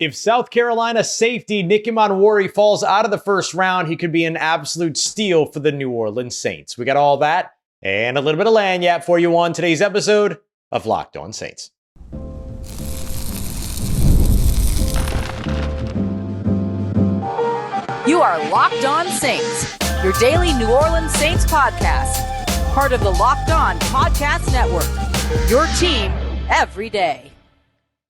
If South Carolina safety Nick Emmanwori falls out of the first round, he could be an absolute steal for the New Orleans Saints. We got all that and a little bit of lagniappe for you on today's episode of Locked On Saints. You are Locked On Saints, your daily New Orleans Saints podcast. Part of the Locked On Podcast Network, your team every day.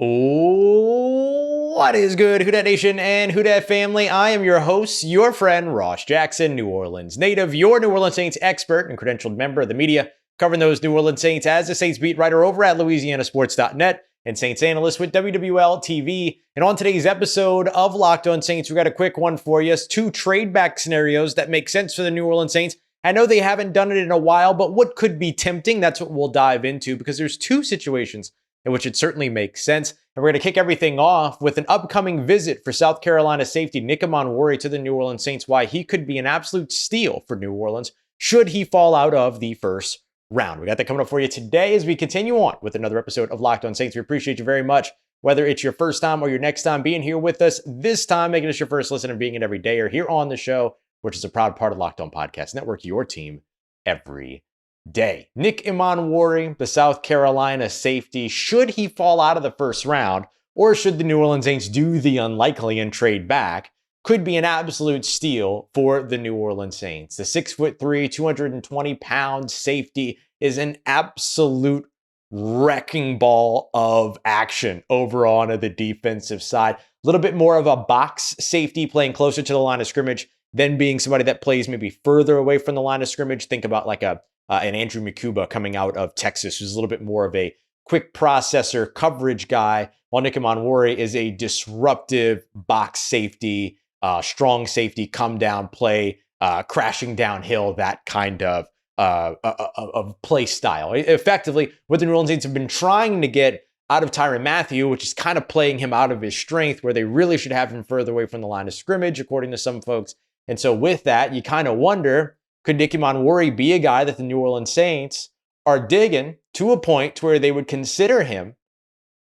What is good, Who Dat Nation and Who Dat family? I am your host, your friend, Ross Jackson, New Orleans native, your New Orleans Saints expert and credentialed member of the media, covering those New Orleans Saints as a Saints beat writer over at LouisianaSports.net and Saints analyst with WWL TV. And on today's episode of Locked On Saints, we got a quick one for you. 2 trade back scenarios that make sense for the New Orleans Saints. I know they haven't done it in a while, but what could be tempting? That's what we'll dive into, because there's 2 situations in which it certainly makes sense. And we're going to kick everything off with an upcoming visit for South Carolina safety Nick Emmanwori to the New Orleans Saints, why he could be an absolute steal for New Orleans should he fall out of the first round. We got that coming up for you today as we continue on with another episode of Locked On Saints. We appreciate you very much, whether it's your first time or your next time being here with us this time, making us your first listen and being it every day or here on the show, which is a proud part of Locked On Podcast Network, your team every day. Nick Emmanwori, the South Carolina safety, should he fall out of the first round, or should the New Orleans Saints do the unlikely and trade back, could be an absolute steal for the New Orleans Saints. The 6'3", 220-pound safety is an absolute wrecking ball of action over on the defensive side. A little bit more of a box safety, playing closer to the line of scrimmage than being somebody that plays maybe further away from the line of scrimmage. Think about like an Andrew Mukuba coming out of Texas, who's a little bit more of a quick processor coverage guy, while Nick Emmanwori is a disruptive box safety, strong safety, come down play, crashing downhill, that kind of play style. Effectively, what the New Orleans Saints have been trying to get out of Tyrann Mathieu, which is kind of playing him out of his strength, where they really should have him further away from the line of scrimmage, according to some folks. And so with that, you kind of wonder, could Nick Emmanwori be a guy that the New Orleans Saints are digging to a point to where they would consider him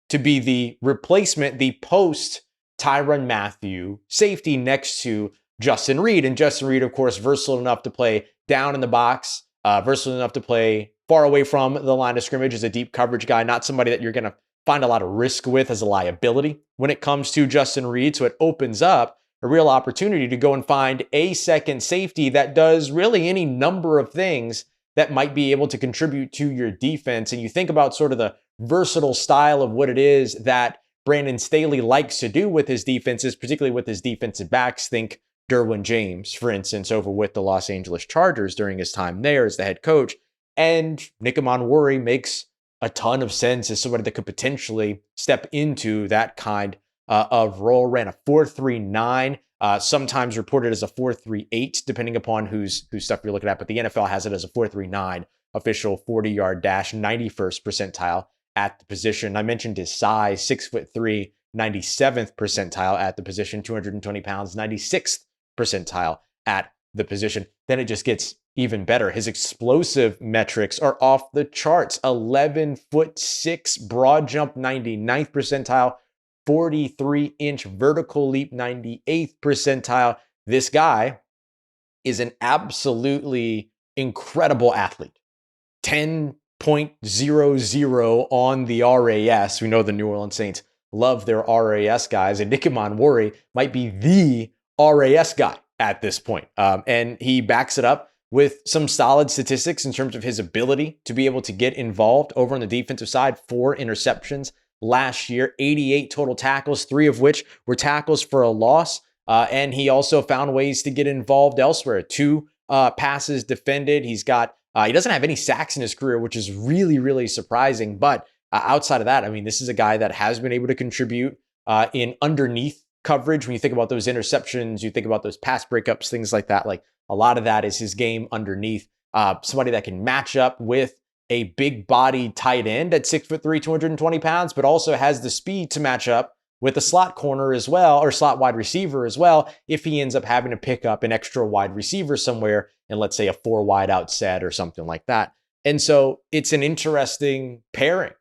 to be the replacement, the post Tyrann Mathieu safety next to Justin Reid? And Justin Reid, of course, versatile enough to play down in the box, versatile enough to play far away from the line of scrimmage as a deep coverage guy, not somebody that you're going to find a lot of risk with as a liability when it comes to Justin Reid. So it opens up a real opportunity to go and find a second safety that does really any number of things that might be able to contribute to your defense. And you think about sort of the versatile style of what it is that Brandon Staley likes to do with his defenses, particularly with his defensive backs. Think Derwin James, for instance, over with the Los Angeles Chargers during his time there as the head coach. And Nick Emmanwori makes a ton of sense as somebody that could potentially step into that kind of role. Ran a 4.39, sometimes reported as a 4.38, depending upon whose stuff you're looking at. But the NFL has it as a 4.39 official 40-yard dash, 91st percentile at the position. I mentioned his size, 6'3", 97th percentile at the position, 220 pounds, 96th percentile at the position. Then it just gets even better. His explosive metrics are off the charts. 11'6" broad jump, 99th percentile, 43-inch vertical leap, 98th percentile. This guy is an absolutely incredible athlete. 10.00 on the RAS. We know the New Orleans Saints love their RAS guys, and Nick Emmanwori might be the RAS guy at this point. And he backs it up with some solid statistics in terms of his ability to be able to get involved over on the defensive side. 4 interceptions last year, 88 total tackles, 3 of which were tackles for a loss. And he also found ways to get involved elsewhere. 2 passes defended. He doesn't have any sacks in his career, which is really, really surprising. But outside of that, I mean, this is a guy that has been able to contribute in underneath coverage. When you think about those interceptions, you think about those pass breakups, things like that. Like, a lot of that is his game underneath. Somebody that can match up with a big body tight end at 6'3", 220 pounds, but also has the speed to match up with a slot corner as well, or slot wide receiver as well, if he ends up having to pick up an extra wide receiver somewhere in, let's say, a 4 wide out set or something like that. And so it's an interesting pairing.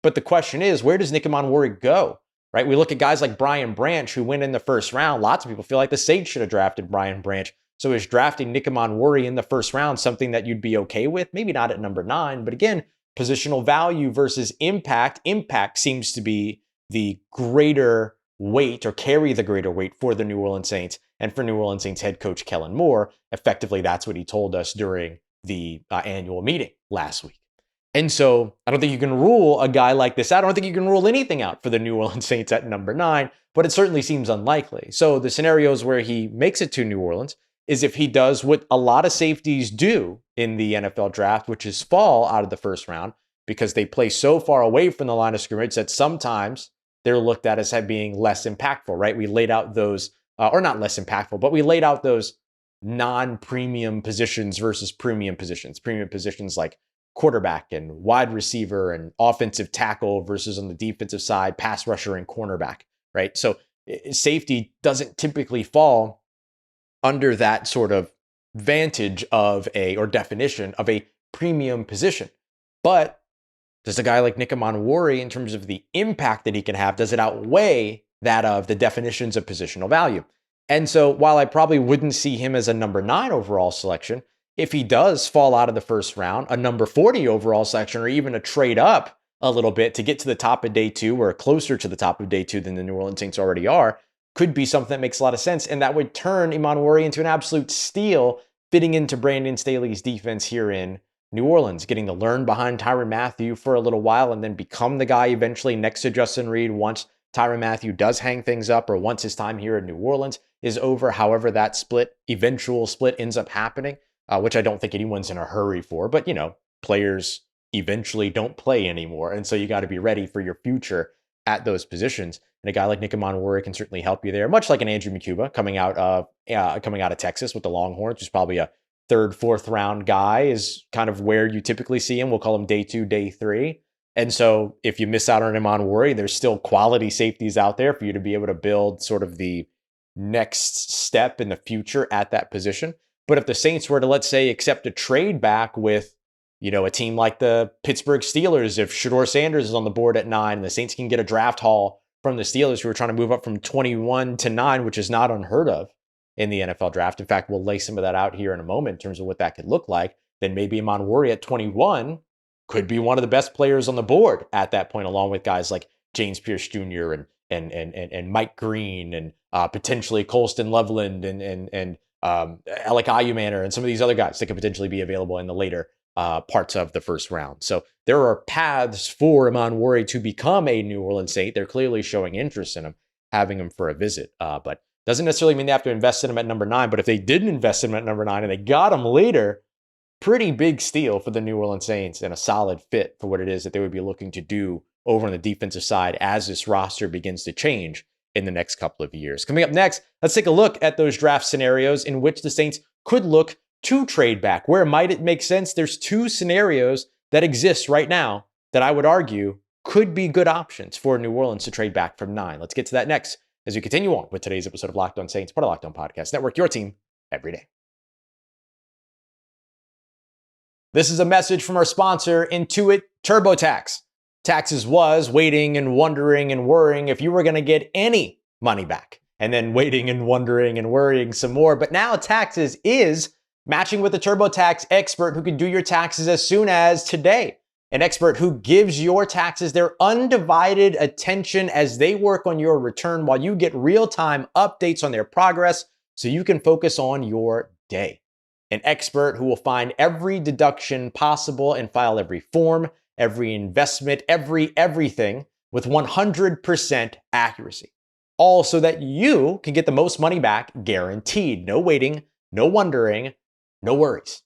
But the question is, where does Nick Emmanwori go? right? We look at guys like Brian Branch, who went in the first round. Lots of people feel like the Saints should have drafted Brian Branch. So is drafting Nick Emmanwori in the first round something that you'd be okay with? Maybe not at number 9, but again, positional value versus impact. Impact seems to be the greater weight, or carry the greater weight, for the New Orleans Saints and for New Orleans Saints head coach Kellen Moore. Effectively, that's what he told us during the annual meeting last week. And so I don't think you can rule a guy like this out. I don't think you can rule anything out for the New Orleans Saints at number 9, but it certainly seems unlikely. So the scenarios where he makes it to New Orleans is if he does what a lot of safeties do in the NFL draft, which is fall out of the first round, because they play so far away from the line of scrimmage that sometimes they're looked at as being less impactful, right? We laid out those, or not less impactful, but we laid out those non-premium positions versus premium positions. Premium positions like quarterback and wide receiver and offensive tackle versus on the defensive side, pass rusher and cornerback, right? So safety doesn't typically fall under that sort of vantage of or definition of a premium position. But does a guy like Nick Emmanwori, in terms of the impact that he can have, does it outweigh that of the definitions of positional value? And so while I probably wouldn't see him as a number 9 overall selection, if he does fall out of the first round, a number 40 overall selection, or even a trade up a little bit to get to the top of day 2 or closer to the top of day 2 than the New Orleans Saints already are, could be something that makes a lot of sense. And that would turn Emmanwori into an absolute steal, fitting into Brandon Staley's defense here in New Orleans, getting to learn behind Tyrann Mathieu for a little while and then become the guy eventually next to Justin Reid once Tyrann Mathieu does hang things up, or once his time here in New Orleans is over, however that eventual split ends up happening, which I don't think anyone's in a hurry for. But, players eventually don't play anymore. And so you got to be ready for your future at those positions. And a guy like Nick Emmanwori can certainly help you there, much like an Andrew McCuba coming out of Texas with the Longhorns, who's probably a 3rd, 4th round guy, is kind of where you typically see him. We'll call him day 2, day 3. And so if you miss out on Emmanwori, there's still quality safeties out there for you to be able to build sort of the next step in the future at that position. But if the Saints were to, let's say, accept a trade back with, a team like the Pittsburgh Steelers, if Shedeur Sanders is on the board at 9, and the Saints can get a draft haul from the Steelers, who are trying to move up from 21 to 9, which is not unheard of in the NFL draft. In fact, we'll lay some of that out here in a moment in terms of what that could look like. Then maybe Emmanwori at 21 could be one of the best players on the board at that point, along with guys like James Pierce Jr. and Mike Green and potentially Colston Loveland and Alec Ayumanner and some of these other guys that could potentially be available in the later parts of the first round. So there are paths for Emmanwori to become a New Orleans Saint. They're clearly showing interest in him, having him for a visit, but doesn't necessarily mean they have to invest in him at number 9. But if they didn't invest in him at number 9 and they got him later, pretty big steal for the New Orleans Saints and a solid fit for what it is that they would be looking to do over on the defensive side as this roster begins to change in the next couple of years. Coming up next, let's take a look at those draft scenarios in which the Saints could look to trade back. Where might it make sense? There's 2 scenarios that exist right now that I would argue could be good options for New Orleans to trade back from 9. Let's get to that next as we continue on with today's episode of Locked On Saints, part of Locked On Podcast Network, your team every day. This is a message from our sponsor, Intuit TurboTax. Taxes was waiting and wondering and worrying if you were going to get any money back, and then waiting and wondering and worrying some more. But now Taxes is matching with a TurboTax expert who can do your taxes as soon as today. An expert who gives your taxes their undivided attention as they work on your return while you get real-time updates on their progress so you can focus on your day. An expert who will find every deduction possible and file every form, every investment, everything with 100% accuracy. All so that you can get the most money back guaranteed. No waiting, no wondering, no worries.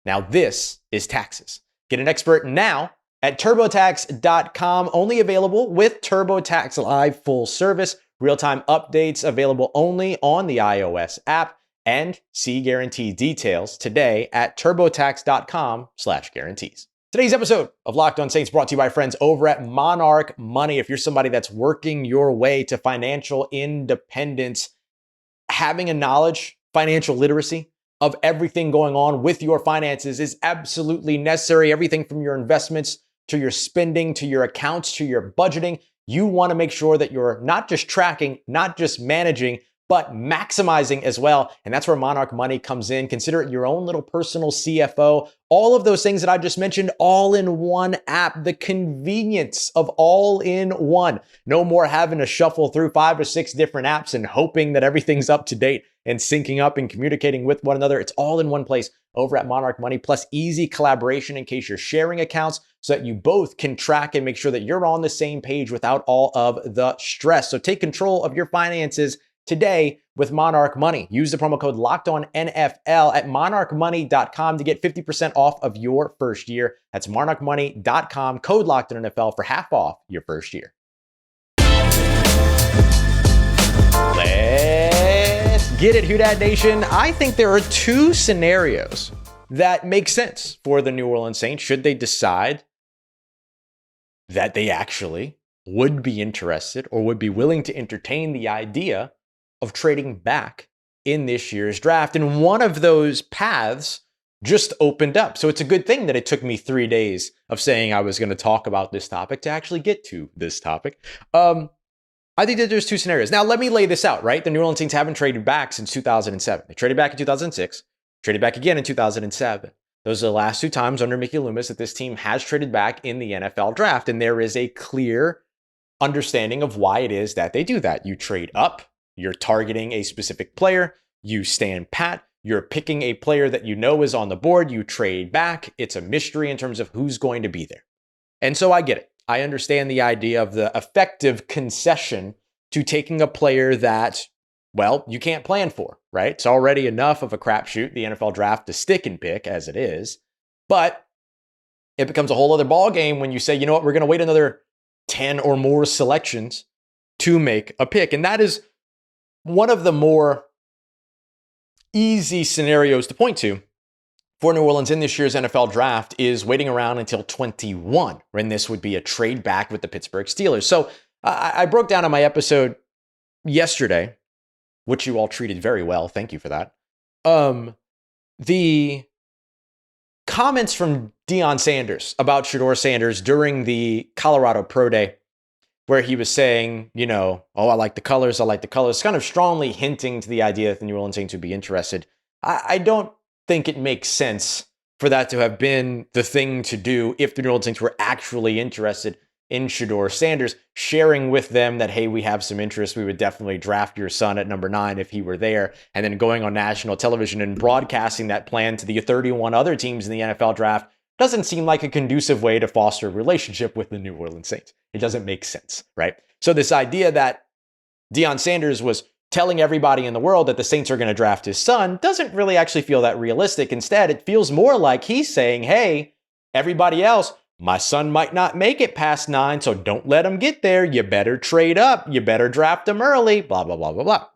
Now this is Taxes. Get an expert now at TurboTax.com. Only available with TurboTax Live full service. Real-time updates available only on the iOS app. And see guarantee details today at TurboTax.com/guarantees. Today's episode of Locked On Saints brought to you by friends over at Monarch Money. If you're somebody that's working your way to financial independence, having a knowledge, financial literacy of everything going on with your finances is absolutely necessary. Everything from your investments to your spending, to your accounts, to your budgeting. You want to make sure that you're not just tracking, not just managing, but maximizing as well. And that's where Monarch Money comes in. Consider it your own little personal CFO. All of those things that I just mentioned, all in one app. The convenience of all in one. No more having to shuffle through 5 or 6 different apps and hoping that everything's up to date and syncing up and communicating with one another. It's all in one place over at Monarch Money, plus easy collaboration in case you're sharing accounts so that you both can track and make sure that you're on the same page without all of the stress. So take control of your finances today with Monarch Money. Use the promo code LOCKEDONNFL at monarchmoney.com to get 50% off of your first year. That's monarchmoney.com, code LOCKEDONNFL for half off your first year. Let's get it, Who Dat Nation. I think there are 2 scenarios that make sense for the New Orleans Saints should they decide that they actually would be interested or would be willing to entertain the idea of trading back in this year's draft. And one of those paths just opened up. So it's a good thing that it took me 3 days of saying I was going to talk about this topic to actually get to this topic. I think that there's 2 scenarios. Now, let me lay this out, right? The New Orleans Saints haven't traded back since 2007. They traded back in 2006, traded back again in 2007. Those are the last 2 times under Mickey Loomis that this team has traded back in the NFL draft. And there is a clear understanding of why it is that they do that. You trade up. You're targeting a specific player. You stand pat. You're picking a player that you know is on the board. You trade back. It's a mystery in terms of who's going to be there. And so I get it. I understand the idea of the effective concession to taking a player that, well, you can't plan for, right? It's already enough of a crapshoot, the NFL draft, to stick and pick as it is. But it becomes a whole other ballgame when you say, you know what, we're going to wait another 10 or more selections to make a pick. And that is one of the more easy scenarios to point to for New Orleans in this year's NFL draft is waiting around until 21, when this would be a trade back with the Pittsburgh Steelers. So I broke down on my episode yesterday, which you all treated very well. Thank you for that. The comments from Deion Sanders about Shedeur Sanders during the Colorado Pro Day, where he was saying, you know, oh, I like the colors, kind of strongly hinting to the idea that the New Orleans Saints would be interested. I don't think it makes sense for that to have been the thing to do if the New Orleans Saints were actually interested in Shedeur Sanders, sharing with them that, hey, we have some interest. We would definitely draft your son at number 9 if he were there, and then going on national television and broadcasting that plan to the 31 other teams in the NFL draft doesn't seem like a conducive way to foster a relationship with the New Orleans Saints. It doesn't make sense, right? So this idea that Deion Sanders was telling everybody in the world that the Saints are going to draft his son doesn't really actually feel that realistic. Instead, it feels more like he's saying, hey, everybody else, my son might not make it past 9, so don't let him get there. You better trade up. You better draft him early, blah, blah, blah, blah, blah.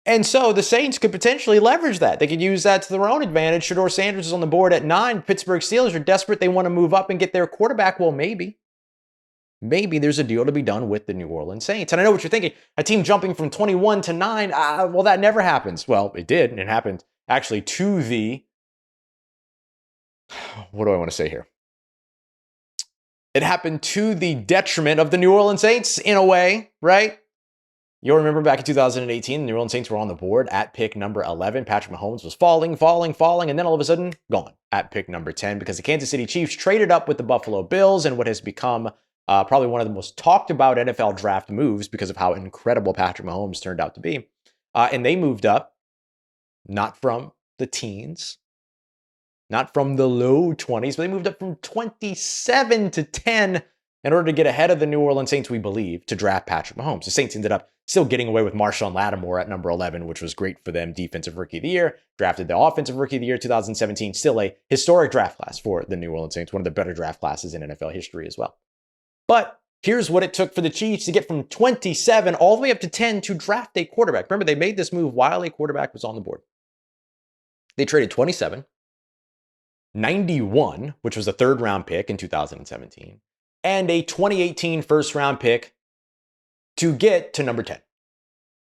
And so the Saints could potentially leverage that. They could use that to their own advantage. Shedeur Sanders is on the board at 9. Pittsburgh Steelers are desperate. They want to move up and get their quarterback. Well, maybe there's a deal to be done with the New Orleans Saints. And I know what you're thinking. A team jumping from 21 to 9, well, that never happens. Well, it did, and it happened actually to the, what do I want to say here? It happened to the detriment of the New Orleans Saints in a way, right? You'll remember back in 2018, the New Orleans Saints were on the board at pick number 11. Patrick Mahomes was falling, and then all of a sudden, gone at pick number 10 because the Kansas City Chiefs traded up with the Buffalo Bills in what has become probably one of the most talked about NFL draft moves because of how incredible Patrick Mahomes turned out to be. And they moved up, not from the teens, not from the low 20s, but they moved up from 27 to 10 in order to get ahead of the New Orleans Saints, we believe, to draft Patrick Mahomes. The Saints ended up still getting away with Marshawn Lattimore at number 11, which was great for them. Defensive Rookie of the Year, drafted the Offensive Rookie of the Year 2017. Still a historic draft class for the New Orleans Saints, one of the better draft classes in NFL history as well. But here's what it took for the Chiefs to get from 27 all the way up to 10 to draft a quarterback. Remember, they made this move while a quarterback was on the board. They traded 27, 91, which was a third-round pick in 2017, and a 2018 first-round pick to get to number 10.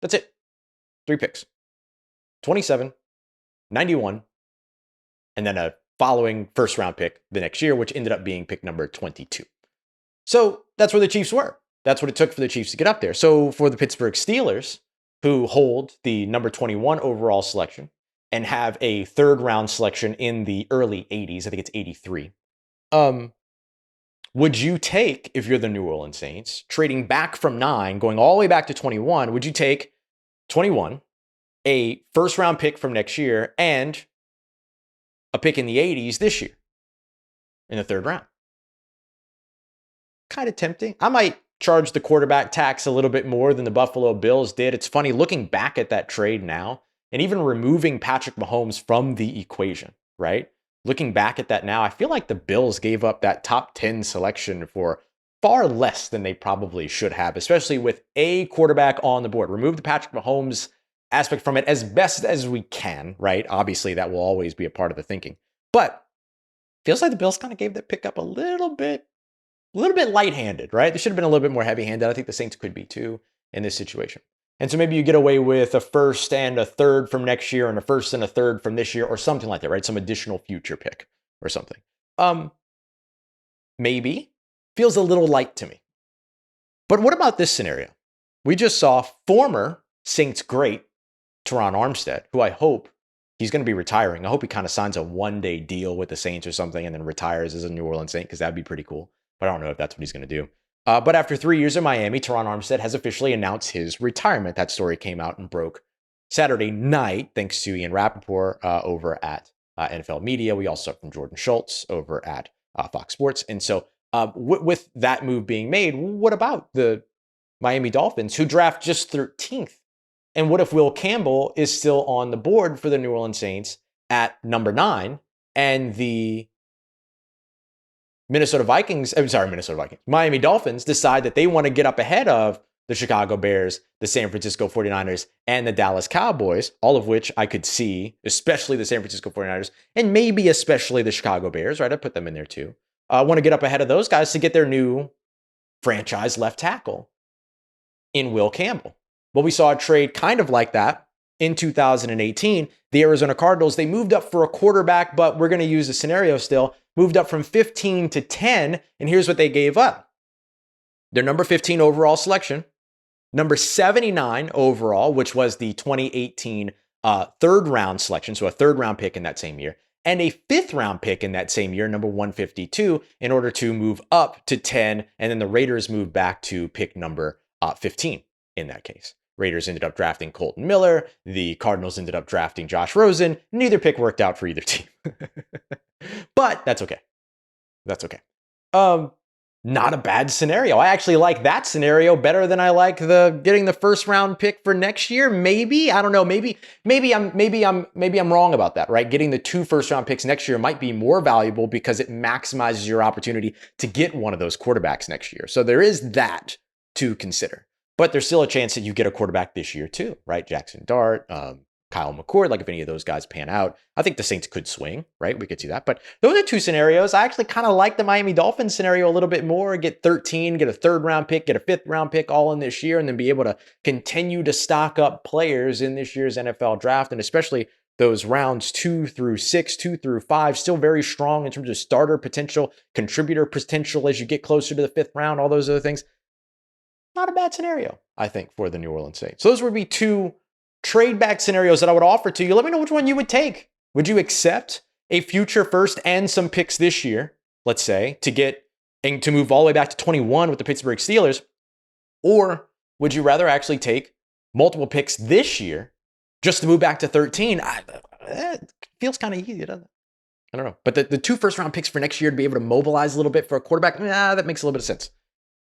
That's it. 3 picks. 27, 91, and then a following first-round pick the next year, which ended up being pick number 22. So that's where the Chiefs were. that's what it took for the Chiefs to get up there. So for the Pittsburgh Steelers, who hold the number 21 overall selection and have a third round selection in the early 80s, I think it's 83. Would you take, if you're the New Orleans Saints, trading back from 9, going all the way back to 21, would you take 21, a first round pick from next year, and a pick in the 80s this year in the third round? Kind of tempting. I might charge the quarterback tax a little bit more than the Buffalo Bills did. It's funny looking back at that trade now and even removing Patrick Mahomes from the equation, right? Looking back at that now, I feel like the Bills gave up that top 10 selection for far less than they probably should have, especially with a quarterback on the board. Remove the Patrick Mahomes aspect from it as best as we can, right? Obviously, that will always be a part of the thinking. But feels like the Bills kind of gave that pick up a little bit light-handed, right? They should have been a little bit more heavy-handed. I think the Saints could be too in this situation. And so maybe you get away with a first and a third from next year and a first and a third from this year or something like that, right? Some additional future pick or something. Maybe. Feels a little light to me. But what about this scenario? We just saw former Saints great Terron Armstead, who I hope he's going to be retiring. I hope he kind of signs a one-day deal with the Saints or something and then retires as a New Orleans Saint because that'd be pretty cool. But I don't know if that's what he's going to do. But after 3 years in Miami, Terron Armstead has officially announced his retirement. That story came out and broke Saturday night, thanks to Ian Rappaport over at NFL Media. We also saw from Jordan Schultz over at Fox Sports. And so with that move being made, what about the Miami Dolphins, who draft just 13th? And what if Will Campbell is still on the board for the New Orleans Saints at number 9 and the Miami Dolphins decide that they want to get up ahead of the Chicago Bears, the San Francisco 49ers, and the Dallas Cowboys, all of which I could see, especially the San Francisco 49ers, and maybe especially the Chicago Bears, right? I put them in there too. Want to get up ahead of those guys to get their new franchise left tackle in Will Campbell. Well, we saw a trade kind of like that in 2018. The Arizona Cardinals, they moved up for a quarterback, but we're going to use the scenario still, moved up from 15 to 10, and here's what they gave up. Their number 15 overall selection, number 79 overall, which was the 2018 third round selection, so a third round pick in that same year, and a fifth round pick in that same year, number 152, in order to move up to 10, and then the Raiders moved back to pick number 15 in that case. Raiders ended up drafting Colton Miller. The Cardinals ended up drafting Josh Rosen. Neither pick worked out for either team. But that's okay. That's okay. Not a bad scenario. I actually like that scenario better than I like the getting the first round pick for next year. Maybe, I don't know. Maybe I'm wrong about that, right? Getting the 2 first round picks next year might be more valuable because it maximizes your opportunity to get one of those quarterbacks next year. So there is that to consider. But there's still a chance that you get a quarterback this year too, right? Jackson Dart, Kyle McCord, like if any of those guys pan out, I think the Saints could swing, right? We could see that. But those are 2 scenarios. I actually kind of like the Miami Dolphins scenario a little bit more. Get 13, get a third round pick, get a fifth round pick all in this year, and then be able to continue to stock up players in this year's NFL draft. And especially those rounds 2 through 6, 2 through 5, still very strong in terms of starter potential, contributor potential as you get closer to the 5th round, all those other things. Not a bad scenario, I think, for the New Orleans Saints. So those would be 2 trade back scenarios that I would offer to you. Let me know which one you would take. Would you accept a future first and some picks this year, let's say, to get and to move all the way back to 21 with the Pittsburgh Steelers? Or would you rather actually take multiple picks this year just to move back to 13? It feels kind of easy, doesn't it? I don't know. But the 2 first round picks for next year to be able to mobilize a little bit for a quarterback, that makes a little bit of sense.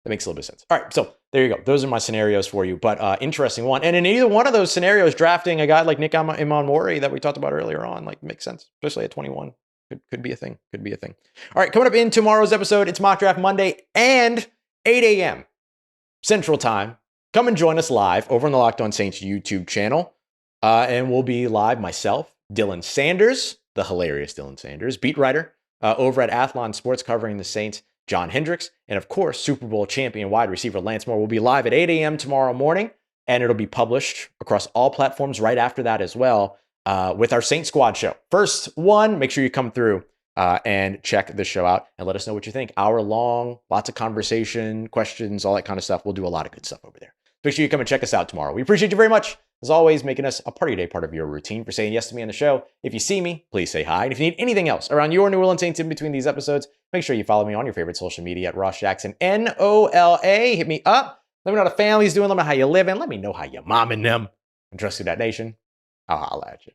That makes a little bit of sense. All right, so there you go. Those are my scenarios for you, but interesting one. And in either one of those scenarios, drafting a guy like Nick Emmanwori that we talked about earlier on, like makes sense, especially at 21. Could be a thing. Could be a thing. All right, coming up in tomorrow's episode, it's Mock Draft Monday and 8 a.m. Central Time. Come and join us live over on the Locked On Saints YouTube channel. And we'll be live, myself, Dylan Sanders, the hilarious Dylan Sanders, beat writer over at Athlon Sports covering the Saints, John Hendricks, and of course, Super Bowl champion wide receiver Lance Moore will be live at 8 a.m. tomorrow morning, and it'll be published across all platforms right after that as well with our Saint Squad show. First one, make sure you come through and check the show out and let us know what you think. Hour long, lots of conversation, questions, all that kind of stuff. We'll do a lot of good stuff over there. Make sure you come and check us out tomorrow. We appreciate you very much. As always, making us a part of your day, part of your routine, for saying yes to me on the show. If you see me, please say hi. And if you need anything else around your New Orleans Saints in between these episodes, make sure you follow me on your favorite social media at Ross Jackson, NOLA. Hit me up. Let me know how the family's doing. Let me know how you living. Let me know how your mom and them. And trust Who Dat Nation. I'll holla at you.